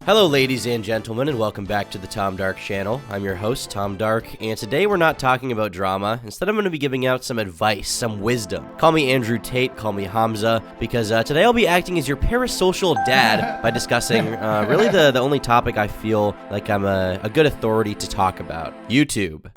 Hello ladies and gentlemen, and welcome back to the Tom Dark channel. I'm your host, Tom Dark, and today we're not talking about drama. Instead, I'm going to be giving out some advice, some wisdom. Call me Andrew Tate, call me Hamza, because today I'll be acting as your parasocial dad by discussing really the only topic I feel like I'm a good authority to talk about. YouTube.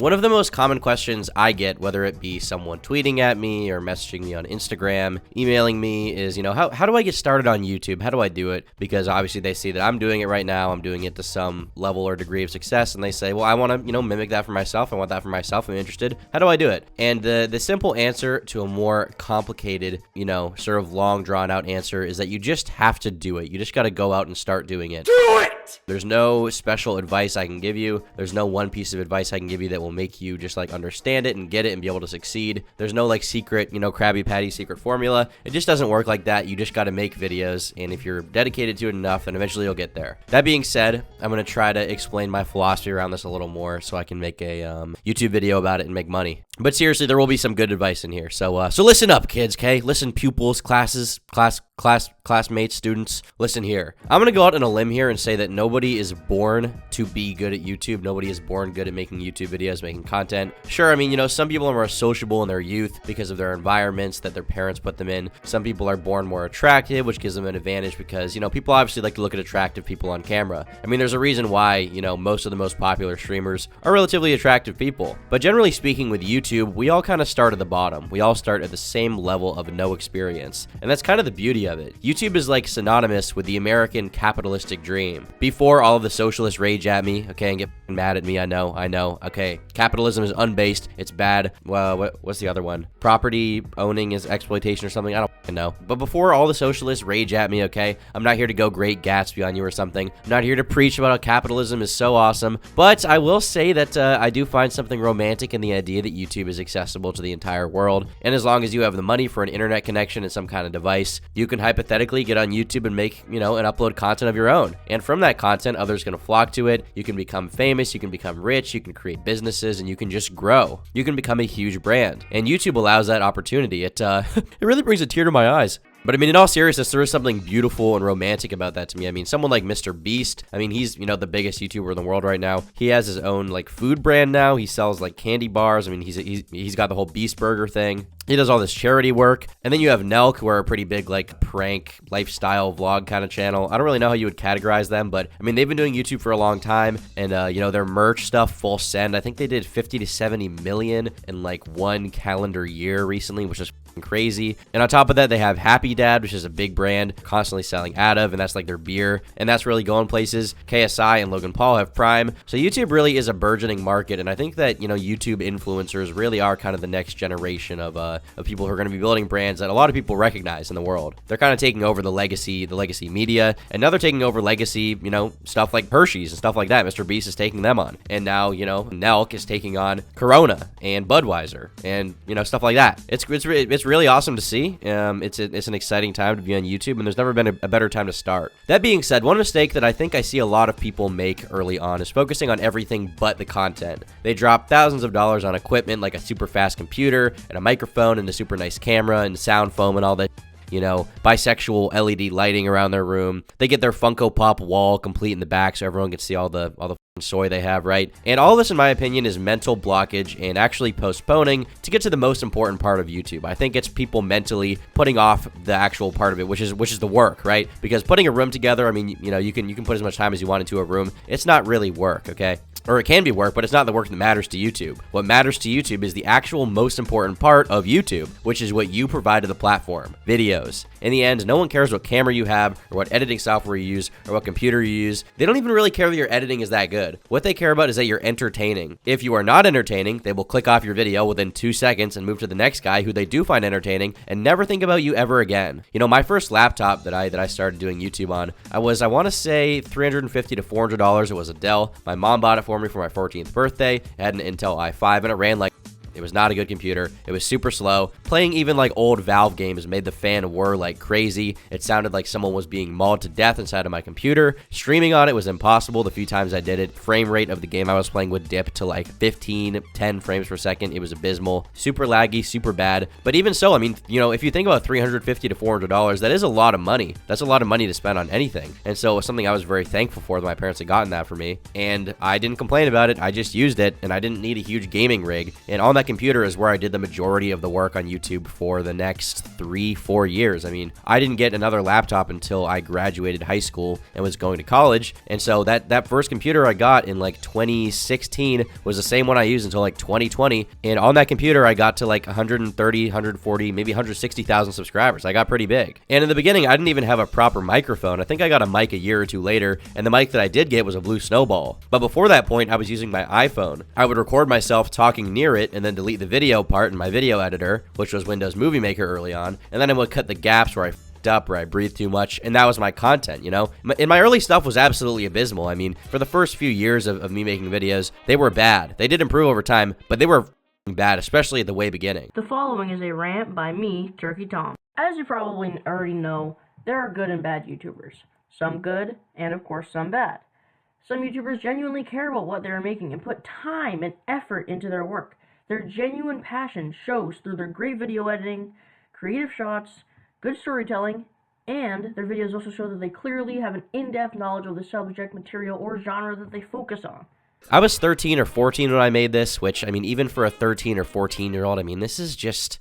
One of the most common questions I get, whether it be someone tweeting at me or messaging me on Instagram, emailing me, is, how do I get started on YouTube? How do I do it? Because obviously they see that I'm doing it right now. I'm doing it to some level or degree of success, and they say, well, I want to, mimic that for myself. I want that for myself. I'm interested. How do I do it? And the simple answer to a more complicated, sort of long drawn out answer is that you just have to do it. You just got to go out and start doing it. Do it! There's no special advice I can give you. There's no one piece of advice I can give you that will make you just understand it and get it and be able to succeed. There's no secret, Krabby Patty secret formula. It just doesn't work like that. You just got to make videos, and if you're dedicated to it enough, then eventually you'll get there. That being said, I'm going to try to explain my philosophy around this a little more so I can make a YouTube video about it and make money. But seriously, there will be some good advice in here. So listen up, kids, okay? Listen, pupils, classmates, students, listen here. I'm going to go out on a limb here and say that nobody is born to be good at YouTube. Nobody is born good at making YouTube videos, making content. Sure, some people are more sociable in their youth because of their environments that their parents put them in. Some people are born more attractive, which gives them an advantage because, people obviously like to look at attractive people on camera. There's a reason why, most of the most popular streamers are relatively attractive people. But generally speaking with YouTube, we all kind of start at the bottom. We all start at the same level of no experience. And that's kind of the beauty of it. YouTube is synonymous with the American capitalistic dream. Before all of the socialists rage at me, okay, and get mad at me, I know, okay. Capitalism is unbased, it's bad. Well, what's the other one? Property owning is exploitation or something, I don't know. But before all the socialists rage at me, okay, I'm not here to go Great Gatsby on you or something. I'm not here to preach about how capitalism is so awesome. But I will say that I do find something romantic in the idea that YouTube is accessible to the entire world. And as long as you have the money for an internet connection and some kind of device, you can hypothetically get on YouTube and make, and upload content of your own. And from that content, others are going to flock to it. You can become famous, you can become rich, you can create businesses, and you can just grow. You can become a huge brand. And YouTube allows that opportunity. It really brings a tear to my eyes. But in all seriousness, there is something beautiful and romantic about that to me. Someone like MrBeast, he's, the biggest YouTuber in the world right now. He has his own, food brand now. He sells, candy bars. He's got the whole Beast Burger thing. He does all this charity work. And then you have Nelk, who are a pretty big, prank, lifestyle vlog kind of channel. I don't really know how you would categorize them, but, they've been doing YouTube for a long time. And, their merch stuff, full send. I think they did 50 to 70 million in, one calendar year recently, which is crazy. And on top of that, they have Happy Dad, which is a big brand constantly selling out of, and that's their beer, and that's really going places. KSI and Logan Paul have Prime. So YouTube really is a burgeoning market, and I think that YouTube influencers really are kind of the next generation of people who are going to be building brands that a lot of people recognize in the world. They're kind of taking over the legacy media, and now they're taking over legacy stuff like Hershey's and stuff like that. MrBeast is taking them on, and now Nelk is taking on Corona and Budweiser and stuff like that. It's really awesome to see. It's an exciting time to be on YouTube, and there's never been a better time to start. That being said, one mistake that I think I see a lot of people make early on is focusing on everything but the content. They drop thousands of dollars on equipment like a super fast computer and a microphone and a super nice camera and sound foam and all that. Bisexual LED lighting around their room. They get their Funko Pop wall complete in the back so everyone can see all the soy they have, right? And all this, in my opinion, is mental blockage and actually postponing to get to the most important part of YouTube. I think it's people mentally putting off the actual part of it, which is the work, right? Because putting a room together, you can put as much time as you want into a room. It's not really work, okay? Or it can be work, but it's not the work that matters to YouTube. What matters to YouTube is the actual most important part of YouTube, which is what you provide to the platform, videos. In the end, no one cares what camera you have or what editing software you use or what computer you use. They don't even really care that your editing is that good. What they care about is that you're entertaining. If you are not entertaining, they will click off your video within 2 seconds and move to the next guy who they do find entertaining and never think about you ever again. My first laptop that I started doing YouTube on, I want to say $350 to $400. It was a Dell. My mom bought it for me for my 14th birthday. It had an Intel i5 and it ran It was not a good computer. It was super slow. Playing even like old Valve games made the fan whir like crazy. It sounded like someone was being mauled to death inside of my computer. Streaming on it was impossible. The few times I did it, frame rate of the game I was playing would dip to like 15, 10 frames per second. It was abysmal. Super laggy, super bad. But even so, I mean, you know, if you think about $350 to $400, that is a lot of money. That's a lot of money to spend on anything. And so it was something I was very thankful for that my parents had gotten that for me. And I didn't complain about it. I just used it, and I didn't need a huge gaming rig. And on that computer is where I did the majority of the work on YouTube for the next 3-4 years. I mean, I didn't get another laptop until I graduated high school and was going to college. And so that first computer I got in like 2016 was the same one I used until like 2020. And on that computer, I got to like 130, 140, maybe 160,000 subscribers. I got pretty big. And in the beginning, I didn't even have a proper microphone. I think I got a mic a year or two later, and the mic that I did get was a Blue Snowball. But before that point, I was using my iPhone. I would record myself talking near it and then delete the video part in my video editor, which was Windows Movie Maker early on. And then I would cut the gaps where I up, where I breathed too much, and that was my content, you know? And my early stuff was absolutely abysmal. I mean, for the first few years of me making videos, they were bad. They did improve over time, but they were bad, especially at the way beginning. The following is a rant by me, Turkey Tom. As you probably already know, there are good and bad YouTubers. Some good, and of course some bad. Some YouTubers genuinely care about what they are making and put time and effort into their work. Their genuine passion shows through their great video editing, creative shots, good storytelling, and their videos also show that they clearly have an in-depth knowledge of the subject material or genre that they focus on. I was 13 or 14 when I made this, which, I mean, even for a 13 or 14-year-old, I mean, this is just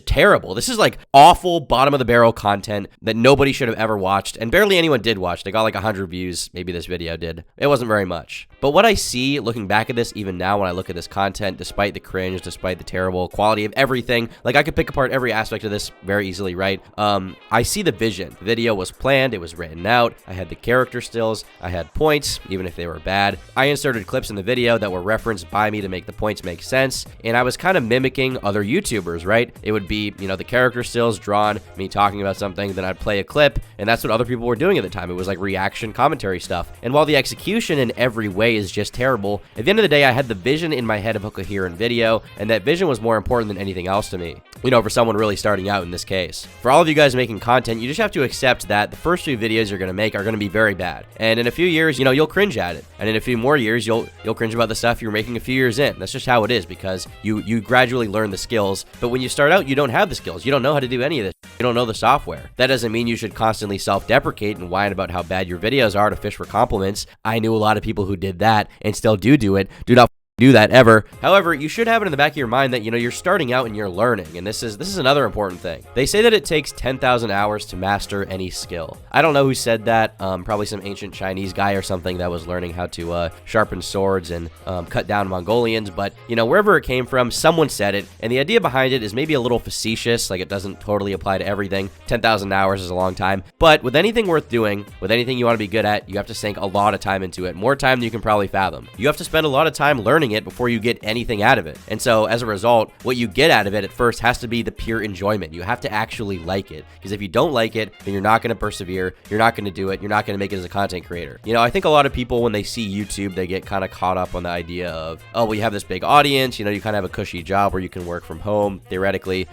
terrible. This is like awful bottom-of-the-barrel content that nobody should have ever watched, and barely anyone did watch. They got like 100 views, maybe this video did. It wasn't very much. But what I see looking back at this, even now when I look at this content, despite the cringe, despite the terrible quality of everything, like I could pick apart every aspect of this very easily, right? I see the vision. The video was planned, it was written out, I had the character stills, I had points, even if they were bad. I inserted clips in the video that were referenced by me to make the points make sense, and I was kind of mimicking other YouTubers, right? It would be, you know, the character stills drawn, me talking about something, then I'd play a clip, and that's what other people were doing at the time. It was like reaction commentary stuff. And while the execution in every way is just terrible, at the end of the day, I had the vision in my head of a coherent video, and that vision was more important than anything else to me, you know, for someone really starting out in this case. For all of you guys making content, you just have to accept that the first few videos you're going to make are going to be very bad, and in a few years, you know, you'll cringe at it, and in a few more years, you'll cringe about the stuff you were making a few years in. That's just how it is, because you gradually learn the skills, but when you start out, you don't have the skills. You don't know how to do any of this. You don't know the software. That doesn't mean you should constantly self-deprecate and whine about how bad your videos are to fish for compliments. I knew a lot of people who did that and still do it. Do not do that ever. However, you should have it in the back of your mind that, you know, you're starting out and you're learning, and this is another important thing. They say that it takes 10,000 hours to master any skill. I don't know who said that. Probably some ancient Chinese guy or something that was learning how to sharpen swords and cut down Mongolians, but, you know, wherever it came from, someone said it, and the idea behind it is maybe a little facetious, like it doesn't totally apply to everything. 10,000 hours is a long time, but with anything worth doing, with anything you want to be good at, you have to sink a lot of time into it, more time than you can probably fathom. You have to spend a lot of time learning it before you get anything out of it. And so as a result, what you get out of it at first has to be the pure enjoyment. You have to actually like it, because if you don't like it, then you're not going to persevere, you're not going to do it, you're not going to make it as a content creator. You know, I think a lot of people, when they see YouTube, they get kind of caught up on the idea of, oh, well, you have this big audience, you know, you kind of have a cushy job where you can work from home, theoretically,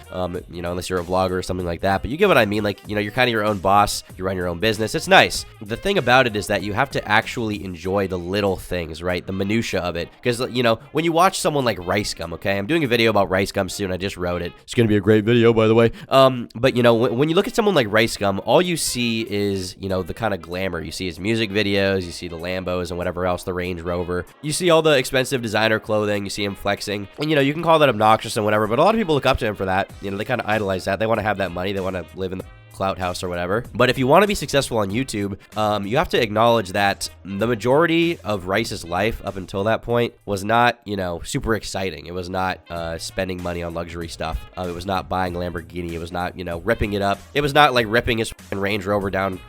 you know, unless you're a vlogger or something like that, but you get what I mean. Like, you know, you're kind of your own boss, you run your own business, it's nice. The thing about it is that you have to actually enjoy the little things, right? The minutia of it, because, you know, when you watch someone like Rice Gum, okay, I'm doing a video about Rice Gum soon, I just wrote it, it's gonna be a great video, by the way, but, you know, when you look at someone like Rice Gum, all you see is, you know, the kind of glamour. You see his music videos, you see the Lambos and whatever else, the Range Rover, you see all the expensive designer clothing, you see him flexing, and, you know, you can call that obnoxious and whatever, but a lot of people look up to him for that. You know, they kind of idolize that. They want to have that money, they want to live in the clout house or whatever. But if you want to be successful on YouTube, you have to acknowledge that the majority of Rice's life up until that point was not, you know, super exciting. It was not spending money on luxury stuff. It was not buying Lamborghini. It was not, you know, ripping it up. It was not like ripping his Range Rover down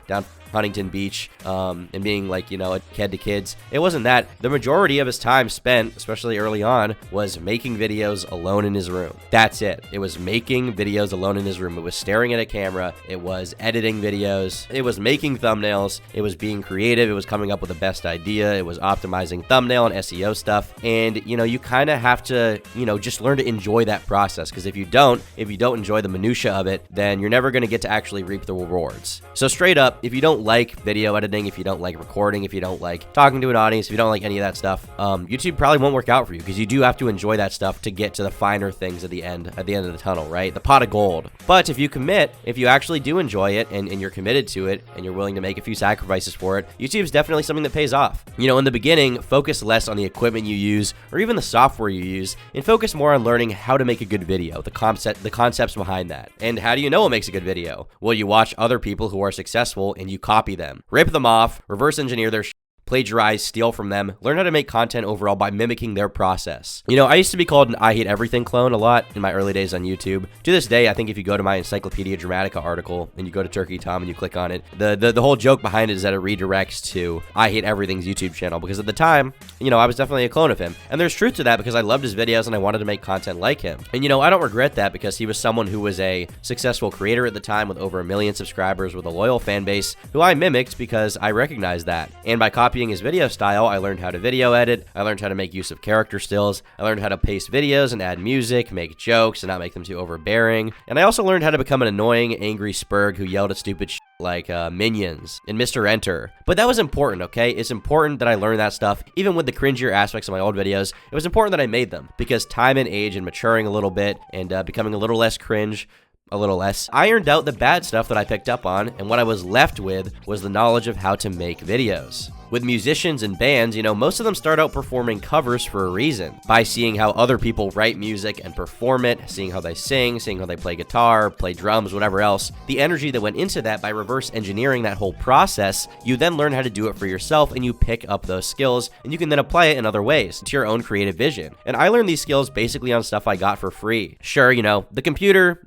Huntington Beach and being like, you know, a kid to kids. It wasn't that. The majority of his time spent, especially early on, was making videos alone in his room. That's it. It was making videos alone in his room. It was staring at a camera it was editing videos, it was making thumbnails, it was being creative, it was coming up with the best idea, it was optimizing thumbnail and SEO stuff. And, you know, you kind of have to, you know, just learn to enjoy that process, because if you don't enjoy the minutia of it, then you're never going to get to actually reap the rewards. So straight up, if you don't like video editing, if you don't like recording, if you don't like talking to an audience, if you don't like any of that stuff, YouTube probably won't work out for you, because you do have to enjoy that stuff to get to the finer things at the end of the tunnel, right? The pot of gold. But if you commit, if you actually do enjoy it and you're committed to it and you're willing to make a few sacrifices for it, YouTube is definitely something that pays off. You know, in the beginning, focus less on the equipment you use or even the software you use, and focus more on learning how to make a good video, the concepts behind that. And how do you know what makes a good video? Well, you watch other people who are successful and you copy them. Rip them off, reverse engineer their plagiarize, steal from them, learn how to make content overall by mimicking their process. You know, I used to be called an I Hate Everything clone a lot in my early days on YouTube. To this day, I think if you go to my Encyclopedia Dramatica article and you go to Turkey Tom and you click on it, the whole joke behind it is that it redirects to I Hate Everything's YouTube channel, because at the time, you know, I was definitely a clone of him. And there's truth to that, because I loved his videos and I wanted to make content like him. And, you know, I don't regret that, because he was someone who was a successful creator at the time with over 1 million subscribers with a loyal fan base who I mimicked because I recognized that. And by copying his video style, I learned how to video edit, I learned how to make use of character stills, I learned how to paste videos and add music, make jokes and not make them too overbearing, and I also learned how to become an annoying, angry spurg who yelled at stupid shit like Minions and Mr. Enter. But that was important, okay? It's important that I learned that stuff. Even with the cringier aspects of my old videos, it was important that I made them, because time and age and maturing a little bit and becoming a little less cringe, a little less, I ironed out the bad stuff that I picked up on, and what I was left with was the knowledge of how to make videos. With musicians and bands, you know, most of them start out performing covers for a reason. By seeing how other people write music and perform it, seeing how they sing, seeing how they play guitar, play drums, whatever else, the energy that went into that, by reverse engineering that whole process, you then learn how to do it for yourself, and you pick up those skills, and you can then apply it in other ways to your own creative vision. And I learned these skills basically on stuff I got for free. Sure, you know, the computer,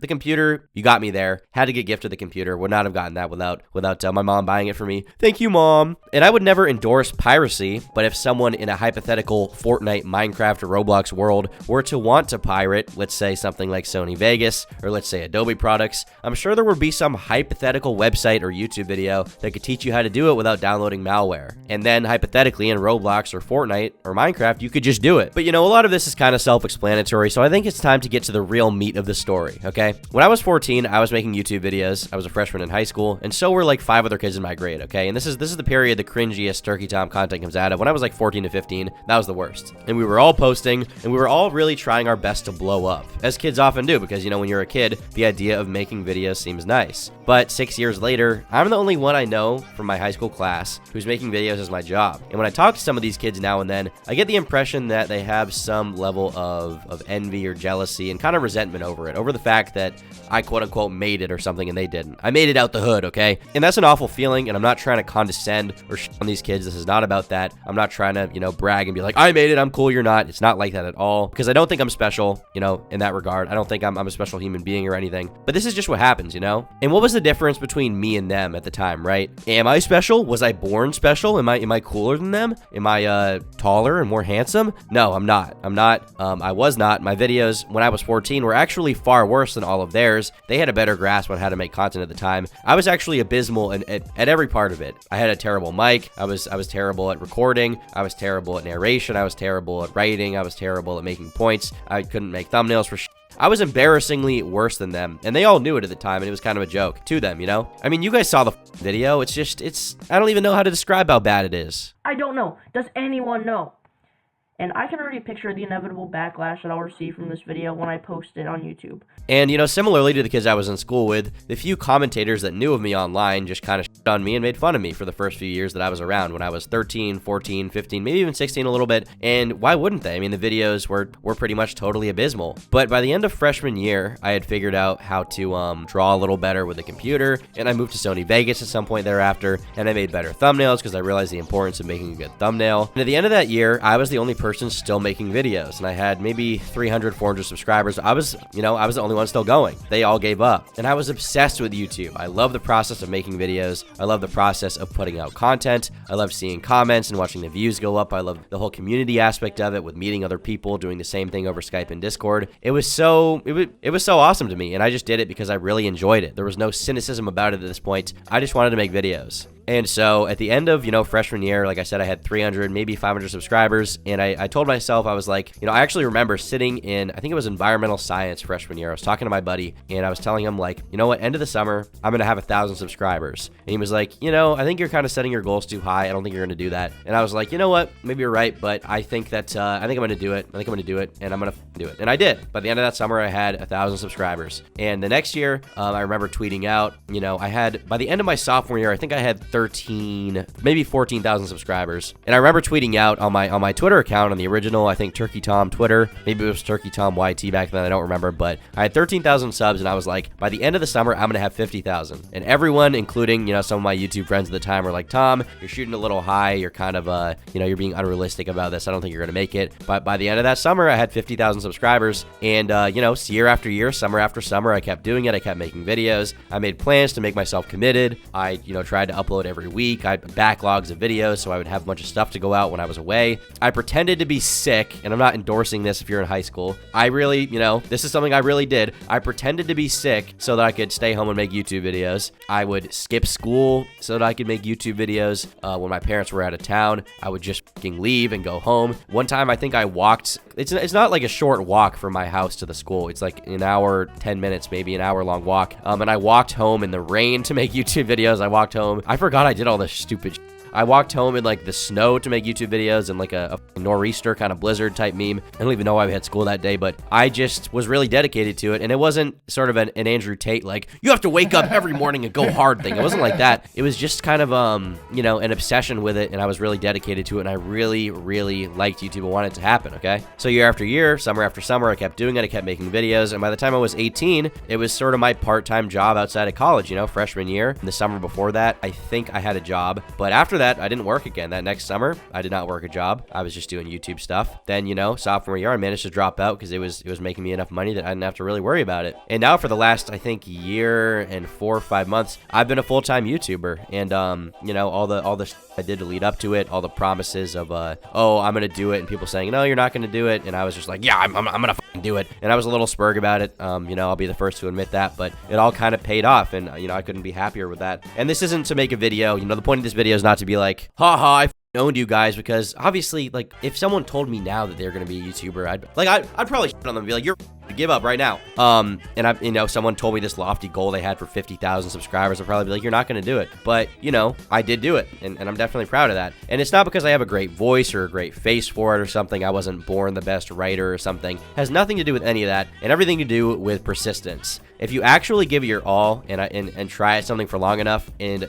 you got me there. Had to get gifted the computer. Would not have gotten that without my mom buying it for me. Thank you, Mom. And I would never endorse piracy, but if someone in a hypothetical Fortnite, Minecraft, or Roblox world were to want to pirate, let's say something like Sony Vegas, or let's say Adobe products, I'm sure there would be some hypothetical website or YouTube video that could teach you how to do it without downloading malware. And then hypothetically in Roblox or Fortnite or Minecraft, you could just do it. But you know, a lot of this is kind of self-explanatory, so I think it's time to get to the real meat of the story, okay? When I was 14, I was making YouTube videos. I was a freshman in high school, and so were like 5 other kids in my grade, okay? And this is the period the cringiest Turkey Tom content comes out of. When I was like 14 to 15, that was the worst. And we were all posting, and we were all really trying our best to blow up, as kids often do, because, you know, when you're a kid, the idea of making videos seems nice. But 6 years later, I'm the only one I know from my high school class who's making videos as my job. And when I talk to some of these kids now and then, I get the impression that they have some level of envy or jealousy and kind of resentment over it, over the fact that I quote-unquote made it or something and they didn't. I made it out the hood, okay? And that's an awful feeling, and I'm not trying to condescend or shit on these kids. This is not about that. I'm not trying to, you know, brag and be like, I made it, I'm cool, you're not. It's not like that at all, because I don't think I'm special, you know, in that regard. I don't think I'm a special human being or anything, but this is just what happens, you know? And what was the difference between me and them at the time, right? Am I special? Was I born special? Am I cooler than them? Am I taller and more handsome? No, I'm not. I was not. My videos when I was 14 were actually far worse than all of theirs. They had a better grasp on how to make content at the time. I was actually abysmal at every part of it. I had a terrible mic. I was terrible at recording. I was terrible at narration. I was terrible at writing. I was terrible at making points. I couldn't make thumbnails for I was embarrassingly worse than them, and they all knew it at the time, and it was kind of a joke to them, you know? I mean, you guys saw the video. I don't even know how to describe how bad it is. I don't know. Does anyone know? And I can already picture the inevitable backlash that I'll receive from this video when I post it on YouTube. And, you know, similarly to the kids I was in school with, the few commentators that knew of me online just kind of shit on me and made fun of me for the first few years that I was around, when I was 13, 14, 15, maybe even 16 a little bit. And why wouldn't they? I mean, the videos were pretty much totally abysmal. But by the end of freshman year, I had figured out how to draw a little better with the computer, and I moved to Sony Vegas at some point thereafter, and I made better thumbnails because I realized the importance of making a good thumbnail. And at the end of that year, I was the only person still making videos, and I had maybe 300, 400 subscribers. I was the only one still going. They all gave up, and I was obsessed with YouTube. I love the process of making videos. I love the process of putting out content. I love seeing comments and watching the views go up. I love the whole community aspect of it, with meeting other people, doing the same thing over Skype and Discord. It was so awesome to me, and I just did it because I really enjoyed it. There was no cynicism about it at this point. I just wanted to make videos. And so at the end of, freshman year, like I said, I had 300, maybe 500 subscribers. And I told myself, I was like, I actually remember sitting in, I think it was environmental science freshman year. I was talking to my buddy and I was telling him, like, you know what, end of the summer, I'm going to have 1,000 subscribers. And he was like, I think you're kind of setting your goals too high. I don't think you're going to do that. And I was like, you know what, maybe you're right, but I think that, I think I'm going to do it. I think I'm going to do it, and I'm going to do it. And I did. By the end of that summer, I had 1,000 subscribers. And the next year, I remember tweeting out, I had, by the end of my sophomore year, I think I had 14,000 subscribers. And I remember tweeting out on my Twitter account, on the original, I think, Turkey Tom Twitter. Maybe it was Turkey Tom YT back then, I don't remember. But I had 13,000 subs, and I was like, by the end of the summer, I'm going to have 50,000. And everyone, including, some of my YouTube friends at the time, were like, Tom, you're shooting a little high. You're kind of, you're being unrealistic about this. I don't think you're going to make it. But by the end of that summer, I had 50,000 subscribers. And, year after year, summer after summer, I kept doing it. I kept making videos. I made plans to make myself committed. I, tried to upload every week. I had backlogs of videos, so I would have a bunch of stuff to go out when I was away. I pretended to be sick, and I'm not endorsing this if you're in high school. I really, this is something I really did. I pretended to be sick so that I could stay home and make YouTube videos. I would skip school so that I could make YouTube videos. When my parents were out of town, I would just fucking leave and go home. One time, I think I walked. It's not like a short walk from my house to the school. It's like an hour, 10 minutes, maybe an hour long walk. And I walked home in the rain to make YouTube videos. I walked home. I forgot I did all this stupid shit. I walked home in like the snow to make YouTube videos and like a nor'easter kind of blizzard type meme. I don't even know why we had school that day, but I just was really dedicated to it. And it wasn't sort of an Andrew Tate, like, you have to wake up every morning and go hard thing. It wasn't like that. It was just kind of, an obsession with it. And I was really dedicated to it. And I really, really liked YouTube and wanted it to happen. Okay. So year after year, summer after summer, I kept doing it. I kept making videos. And by the time I was 18, it was sort of my part-time job outside of college, freshman year. And the summer before that, I think I had a job. But after that, I didn't work again. That next summer, I did not work a job. I was just doing YouTube stuff. Then, sophomore year, I managed to drop out because it was making me enough money that I didn't have to really worry about it. And now for the last, I think, year and 4 or 5 months, I've been a full-time YouTuber. And, all the I did to lead up to it, all the promises of, I'm going to do it, and people saying, no, you're not going to do it. And I was just like, yeah, I'm going to fucking do it. And I was a little spurg about it. I'll be the first to admit that, but it all kind of paid off. And, I couldn't be happier with that. And this isn't to make a video. The point of this video is not to be like, haha, I owned you guys, because obviously, like, if someone told me now that they're going to be a YouTuber, I'd probably shit on them and be like, you're give up right now. And someone told me this lofty goal they had for 50,000 subscribers, I'd probably be like, you're not going to do it. But, I did do it, and I'm definitely proud of that. And it's not because I have a great voice or a great face for it or something. I wasn't born the best writer or something. It has nothing to do with any of that, and everything to do with persistence. If you actually give it your all and try something for long enough and,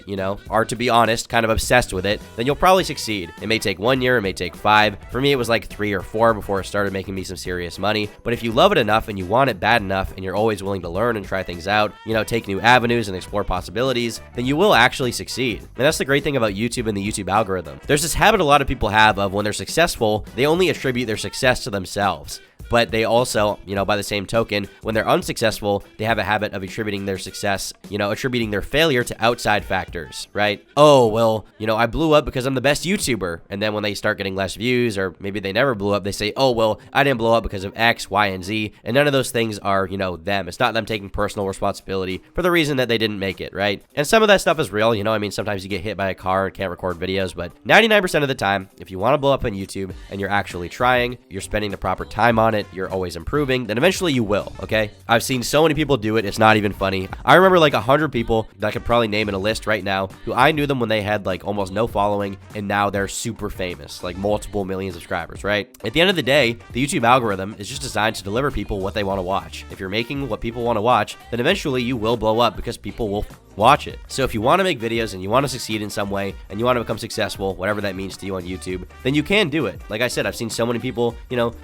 are, to be honest, kind of obsessed with it, then you'll probably succeed. It may take 1 year, it may take 5. For me, it was like 3 or 4 before it started making me some serious money. But if you love it enough and you want it bad enough and you're always willing to learn and try things out, take new avenues and explore possibilities, then you will actually succeed. And that's the great thing about YouTube and the YouTube algorithm. There's this habit a lot of people have of when they're successful, they only attribute their success to themselves. But they also, by the same token, when they're unsuccessful, they have a habit of attributing their success, attributing their failure to outside factors, right? Oh, well, I blew up because I'm the best YouTuber. And then when they start getting less views, or maybe they never blew up, they say, oh, well, I didn't blow up because of X, Y, and Z. And none of those things are, them. It's not them taking personal responsibility for the reason that they didn't make it, right? And some of that stuff is real, sometimes you get hit by a car and can't record videos, but 99% of the time, if you want to blow up on YouTube and you're actually trying, you're spending the proper time on it, you're always improving, then eventually you will, okay? I've seen so many people do it, it's not even funny. I remember like 100 people that I could probably name in a list right now who I knew them when they had like almost no following, and now they're super famous, like multiple million subscribers, right? At the end of the day, the YouTube algorithm is just designed to deliver people what they want to watch. If you're making what people want to watch, then eventually you will blow up because people will watch it. So if you want to make videos and you want to succeed in some way and you want to become successful, whatever that means to you on YouTube, then you can do it. Like I said, I've seen so many people,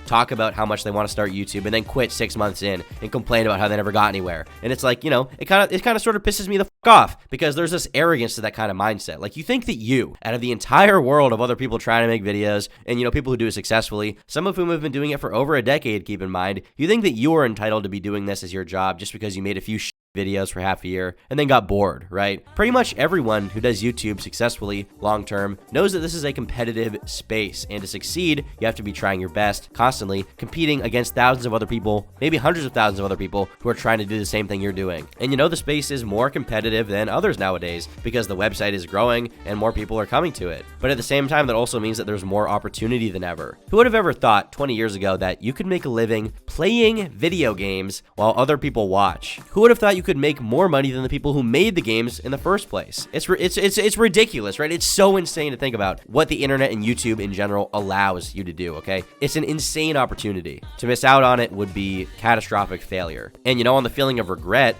talk about how much they want to start YouTube and then quit 6 months in and complain about how they never got anywhere. And it's like, it kind of sort of pisses me the off, because there's this arrogance to that kind of mindset. Like, you think that you, out of the entire world of other people trying to make videos and, people who do it successfully, some of whom have been doing it for over a decade, keep in mind, you think that you are entitled to be doing this as your job just because you made a few videos for half a year and then got bored, right? Pretty much everyone who does YouTube successfully long term knows that this is a competitive space, and to succeed, you have to be trying your best, constantly competing against thousands of other people, maybe hundreds of thousands of other people who are trying to do the same thing you're doing. And the space is more competitive than others nowadays because the website is growing and more people are coming to it. But at the same time, that also means that there's more opportunity than ever. Who would have ever thought 20 years ago that you could make a living playing video games while other people watch? Who would have thought you could make more money than the people who made the games in the first place? It's ridiculous, right? It's so insane to think about what the internet and YouTube in general allows you to do, okay? It's an insane opportunity. To miss out on it would be catastrophic failure. And on the feeling of regret,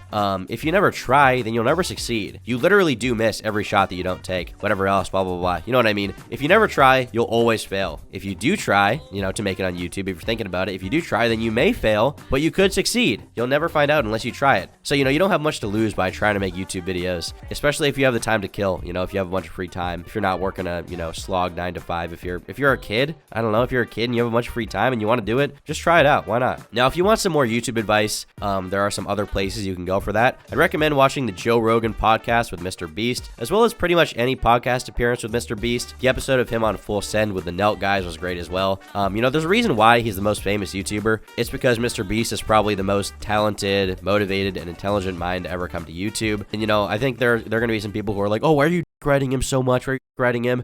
if you never try, then you'll never succeed. You literally do miss every shot that you don't take, whatever else, blah, blah, blah. You know what I mean? If you never try, you'll always fail. If you do try, to make it on YouTube, if you're thinking about it, if you do try, then you may fail, but you could succeed. You'll never find out unless you try it. So, you don't have much to lose by trying to make YouTube videos, especially if you have the time to kill, if you have a bunch of free time, if you're not working a, slog 9 to 5, if you're a kid, I don't know, if you're a kid and you have a bunch of free time and you want to do it, just try it out. Why not? Now, if you want some more YouTube advice, there are some other places you can go for that. I'd recommend watching the Joe Rogan podcast with MrBeast, as well as pretty much any podcast appearance with MrBeast. The episode of him on Full Send with the Nelt guys was great as well. There's a reason why he's the most famous YouTuber. It's because MrBeast is probably the most talented, motivated, and intelligent mind to ever come to YouTube. And I think there are going to be some people who are like, oh, why are you writing him so much? Why are you writing him?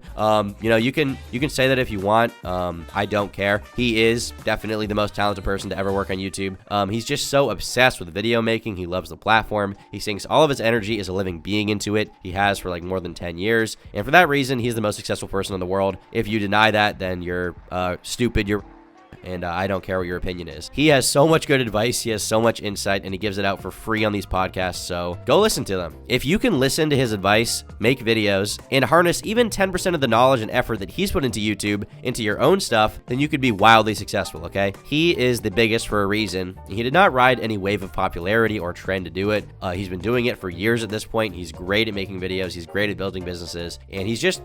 You can say that if you want. I don't care. He is definitely the most talented person to ever work on YouTube. He's just so obsessed with video making. He loves the platform. He sinks all of his energy as a living being into it. He has for like more than 10 years. And for that reason, he's the most successful person in the world. If you deny that, then you're stupid. And I don't care what your opinion is. He has so much good advice, he has so much insight, and he gives it out for free on these podcasts, so go listen to them. If you can listen to his advice, make videos, and harness even 10% of the knowledge and effort that he's put into YouTube into your own stuff, then you could be wildly successful, okay? He is the biggest for a reason. He did not ride any wave of popularity or trend to do it. He's been doing it for years at this point. He's great at making videos, he's great at building businesses, and he's just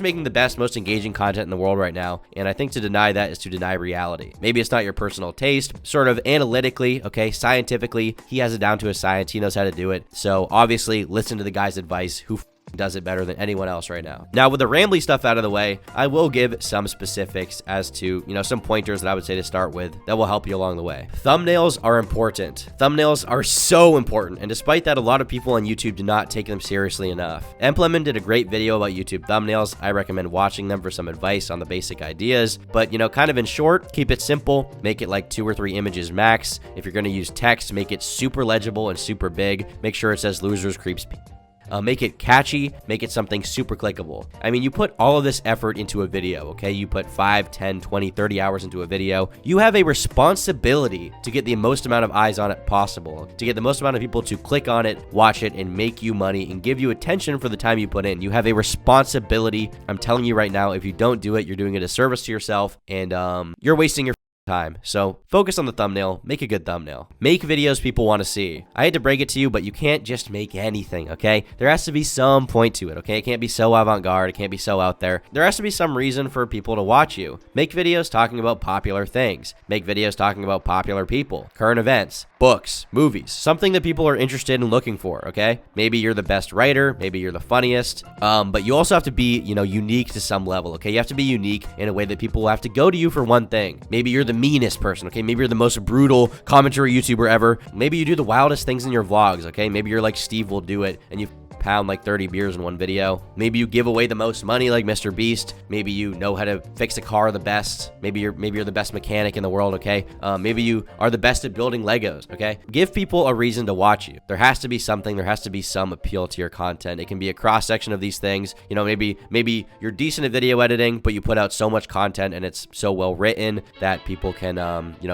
making the best, most engaging content in the world right now, and I think to deny that is to deny reality. Maybe it's not your personal taste, sort of analytically, okay, scientifically, he has it down to a science, he knows how to do it. So obviously, listen to the guy's advice who does it better than anyone else right now. Now, with the rambly stuff out of the way, I will give some specifics as to, some pointers that I would say to start with that will help you along the way. Thumbnails are important. Thumbnails are so important, and despite that, a lot of people on YouTube do not take them seriously enough. Empleman did a great video about YouTube thumbnails. I recommend watching them for some advice on the basic ideas, but, kind of in short, keep it simple, make it like 2 or 3 images max. If you're going to use text, make it super legible and super big. Make sure it says losers, creeps, make it catchy, make it something super clickable. I mean, you put all of this effort into a video, okay? You put 5, 10, 20, 30 hours into a video. You have a responsibility to get the most amount of eyes on it possible, to get the most amount of people to click on it, watch it, and make you money and give you attention for the time you put in. You have a responsibility. I'm telling you right now, if you don't do it, you're doing a disservice to yourself, and you're wasting your time. So focus on the thumbnail, make a good thumbnail. Make videos people want to see. I hate to break it to you, but you can't just make anything, okay? There has to be some point to it, okay? It can't be so avant-garde, it can't be so out there. There has to be some reason for people to watch you. Make videos talking about popular things. Make videos talking about popular people, current events, books, movies, something that people are interested in looking for, okay? Maybe you're the best writer, maybe you're the funniest, but you also have to be, unique to some level, okay? You have to be unique in a way that people will have to go to you for one thing. Maybe you're the meanest person, okay? Maybe you're the most brutal commentary YouTuber ever. Maybe you do the wildest things in your vlogs, okay? Maybe you're like Steve will do it, and you pound like 30 beers in one video. Maybe you give away the most money like MrBeast. Maybe you know how to fix a car the best. Maybe you're the best mechanic in the world, okay? Maybe you are the best at building Legos, okay? Give people a reason to watch you. There has to be something. There has to be some appeal to your content. It can be a cross-section of these things. You know, maybe you're decent at video editing, but you put out so much content and it's so well written that people can,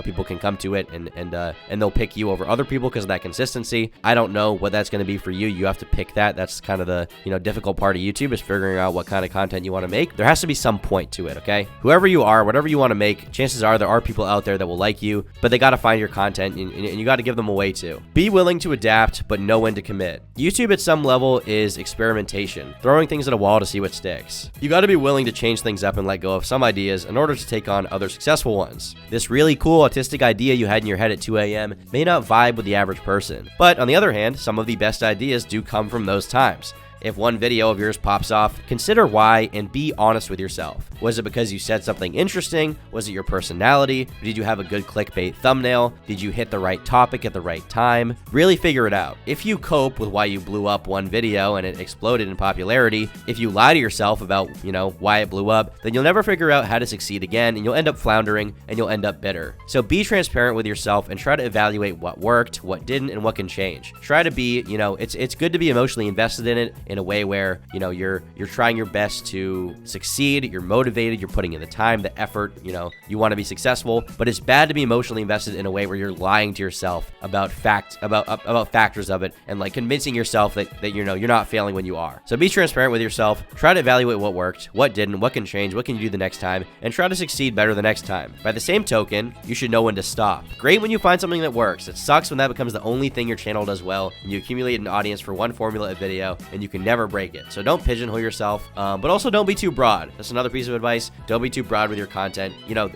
people can come to it and they'll pick you over other people because of that consistency. I don't know what that's going to be for you. You have to pick that. That's kind of the, difficult part of YouTube, is figuring out what kind of content you want to make. There has to be some point to it, okay? Whoever you are, whatever you want to make, chances are there are people out there that will like you, but they got to find your content and you got to give them a way to. Be willing to adapt, but know when to commit. YouTube at some level is experimentation, throwing things at a wall to see what sticks. You got to be willing to change things up and let go of some ideas in order to take on other successful ones. This really cool autistic idea you had in your head at 2 a.m. may not vibe with the average person, but on the other hand, some of the best ideas do come from those times. If one video of yours pops off, consider why and be honest with yourself. Was it because you said something interesting? Was it your personality? Did you have a good clickbait thumbnail? Did you hit the right topic at the right time? Really figure it out. If you cope with why you blew up one video and it exploded in popularity, if you lie to yourself about, why it blew up, then you'll never figure out how to succeed again and you'll end up floundering and you'll end up bitter. So be transparent with yourself and try to evaluate what worked, what didn't, and what can change. Try to be, it's good to be emotionally invested in it in a way where, you're trying your best to succeed, you're motivated, you're putting in the time, the effort, you want to be successful, but it's bad to be emotionally invested in a way where you're lying to yourself about factors of it and like convincing yourself that you're not failing when you are. So be transparent with yourself, try to evaluate what worked, what didn't, what can change, what can you do the next time, and try to succeed better the next time. By the same token, you should know when to stop. Great when you find something that works. It sucks when that becomes the only thing your channel does well and you accumulate an audience for one formula of video and you can never break it. So don't pigeonhole yourself, but also don't be too broad. That's another piece of advice. Don't be too broad with your content.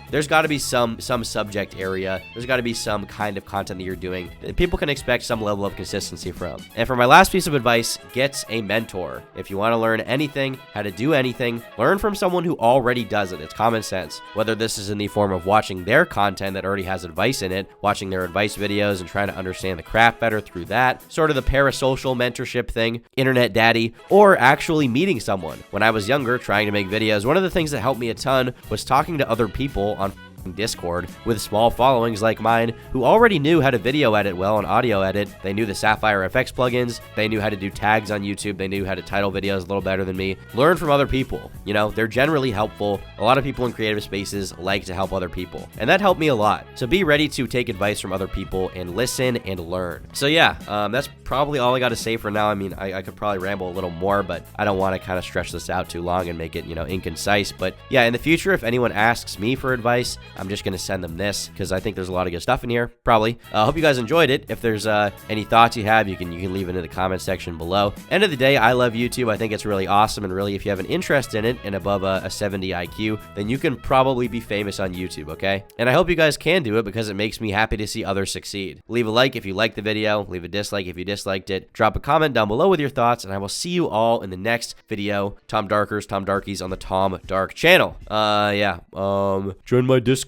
There's got to be some subject area. There's got to be some kind of content that you're doing that people can expect some level of consistency from. And for my last piece of advice, get a mentor. If you want to learn anything, how to do anything, learn from someone who already does it. It's common sense. Whether this is in the form of watching their content that already has advice in it, watching their advice videos and trying to understand the craft better through that, sort of the parasocial mentorship thing, internet daddy, or actually meeting someone. When I was younger, trying to make videos, one of the things that helped me a ton was talking to other people on Discord with small followings like mine who already knew how to video edit well and audio edit. They knew the Sapphire FX plugins. They knew how to do tags on YouTube. They knew how to title videos a little better than me. Learn from other people. They're generally helpful. A lot of people in creative spaces like to help other people, and that helped me a lot. So be ready to take advice from other people and listen and learn. So yeah, that's probably all I got to say for now. I mean, I could probably ramble a little more, but I don't want to kind of stretch this out too long and make it, inconcise. But yeah, in the future, if anyone asks me for advice, I'm just going to send them this because I think there's a lot of good stuff in here, probably. I hope you guys enjoyed it. If there's any thoughts you have, you can leave it in the comment section below. End of the day, I love YouTube. I think it's really awesome, and really, if you have an interest in it and above a 70 IQ, then you can probably be famous on YouTube, okay? And I hope you guys can do it because it makes me happy to see others succeed. Leave a like if you liked the video. Leave a dislike if you disliked it. Drop a comment down below with your thoughts, and I will see you all in the next video. Tom Darkies on the Tom Dark channel. Join my Discord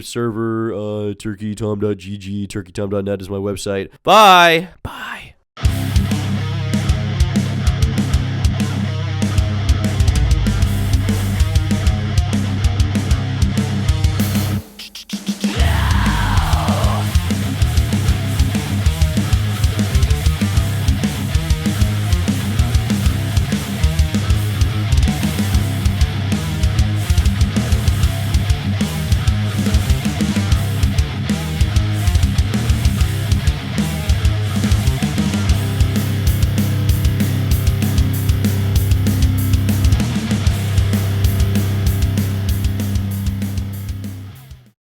server, turkeytom.gg, turkeytom.net is my website. Bye.